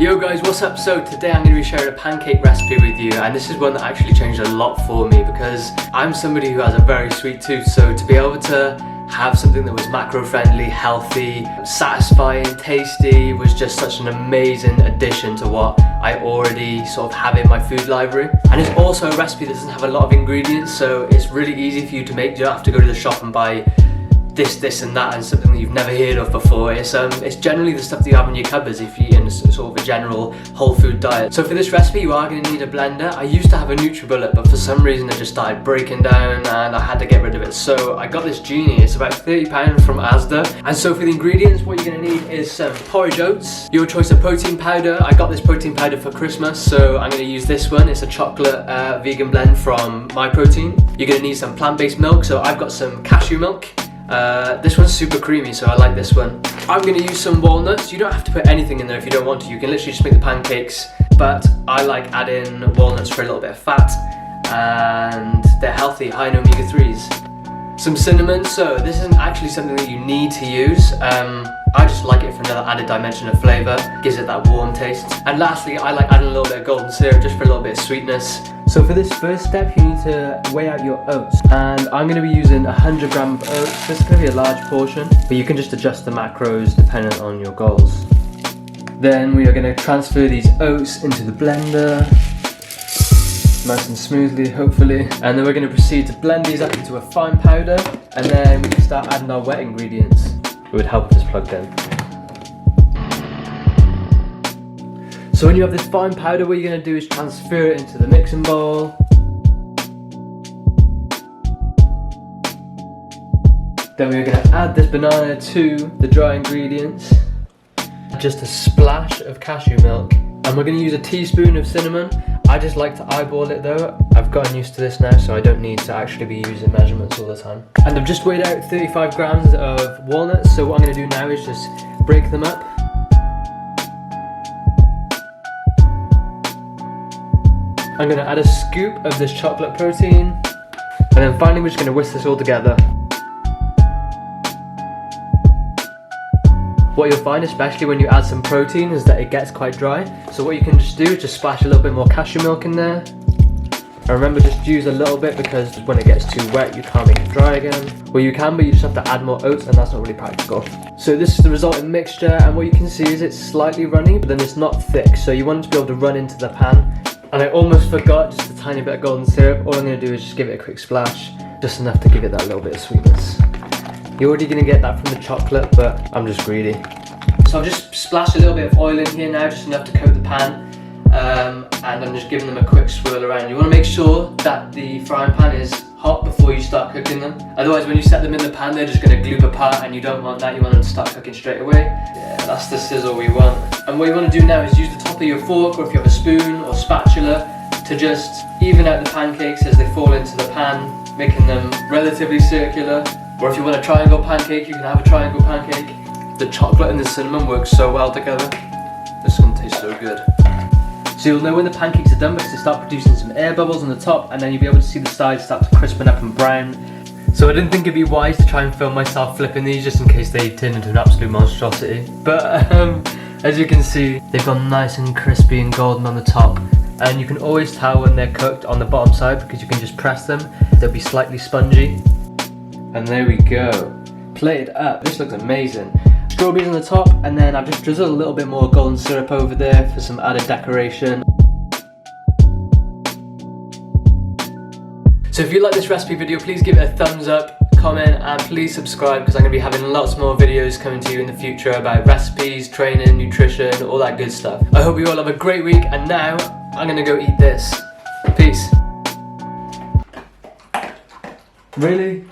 Yo guys, what's up? So today I'm going to be sharing a pancake recipe with you, and this is one that actually changed a lot for me because I'm somebody who has a very sweet tooth. So to be able to have something that was macro friendly, healthy, satisfying, tasty was just such an amazing addition to what I already sort of have in my food library. And it's also a recipe that doesn't have a lot of ingredients, so it's really easy for you to make. You don't have to go to the shop and buy this and that and something that you've never heard of before. It's generally the stuff that you have in your cupboards if you eat in sort of a general whole food diet. So for this recipe you are going to need a blender. I used to have a NutriBullet, but for some reason it just started breaking down and I had to get rid of it. So I got this Genie. It's about £30 from Asda. And so for the ingredients, what you're going to need is some porridge oats, your choice of protein powder. I got this protein powder for Christmas, so I'm going to use this one. It's a chocolate vegan blend from My Protein. You're going to need some plant-based milk, so I've got some cashew milk. This one's super creamy, so I like this one. I'm going to use some walnuts. You don't have to put anything in there if you don't want to. You can literally just make the pancakes, but I like adding walnuts for a little bit of fat, and they're healthy, high in omega-3s. Some cinnamon. So this isn't actually something that you need to use. I just like it for another added dimension of flavour, gives it that warm taste. And lastly, I like adding a little bit of golden syrup just for a little bit of sweetness. So for this first step, you need to weigh out your oats, and I'm going to be using 100 grams of oats. This is going to be a large portion, but you can just adjust the macros dependent on your goals. Then we are going to transfer these oats into the blender, nice and smoothly, hopefully. And then we're going to proceed to blend these up into a fine powder, and then we can start adding our wet ingredients. It would help if it's plugged in. So when you have this fine powder, what you're going to do is transfer it into the mixing bowl. Then we're going to add this banana to the dry ingredients. Just a splash of cashew milk. And we're going to use a teaspoon of cinnamon. I just like to eyeball it though. I've gotten used to this now, so I don't need to actually be using measurements all the time. And I've just weighed out 35 grams of walnuts. So what I'm going to do now is just break them up. I'm going to add a scoop of this chocolate protein, and then finally we're just going to whisk this all together. What you'll find, especially when you add some protein, is that it gets quite dry. So what you can just do is just splash a little bit more cashew milk in there. And remember, just use a little bit, because when it gets too wet you can't make it dry again. Well, you can, but you just have to add more oats, and that's not really practical. So this is the resulting mixture, and what you can see is it's slightly runny, but then it's not thick. So you want it to be able to run into the pan. And I almost forgot just a tiny bit of golden syrup. All I'm going to do is just give it a quick splash, just enough to give it that little bit of sweetness. You're already going to get that from the chocolate, but I'm just greedy. So I've just splashed a little bit of oil in here now, just enough to coat the pan. And I'm just giving them a quick swirl around. You want to make sure that the frying pan is hot before you start cooking them. Otherwise, when you set them in the pan, they're just going to gloop apart, and you don't want that. You want them to start cooking straight away. Yeah, that's the sizzle we want. And what you want to do now is use the top of your fork, or if you have a spoon or spatula, to just even out the pancakes as they fall into the pan, making them relatively circular. Or if you want a triangle pancake, you can have a triangle pancake. The chocolate and the cinnamon work so well together. This one tastes so good. So you'll know when the pancakes are done because they start producing some air bubbles on the top, and then you'll be able to see the sides start to crispen up and brown. So I didn't think it'd be wise to try and film myself flipping these, just in case they turn into an absolute monstrosity. But as you can see, they've gone nice and crispy and golden on the top. And you can always tell when they're cooked on the bottom side because you can just press them. They'll be slightly spongy. And there we go. Plated up. This looks amazing. Strawberries on the top, and then I've just drizzled a little bit more golden syrup over there for some added decoration. So if you like this recipe video, please give it a thumbs up, comment, and please subscribe, because I'm going to be having lots more videos coming to you in the future about recipes, training, nutrition, all that good stuff. I hope you all have a great week, and now I'm going to go eat this. Peace. Really?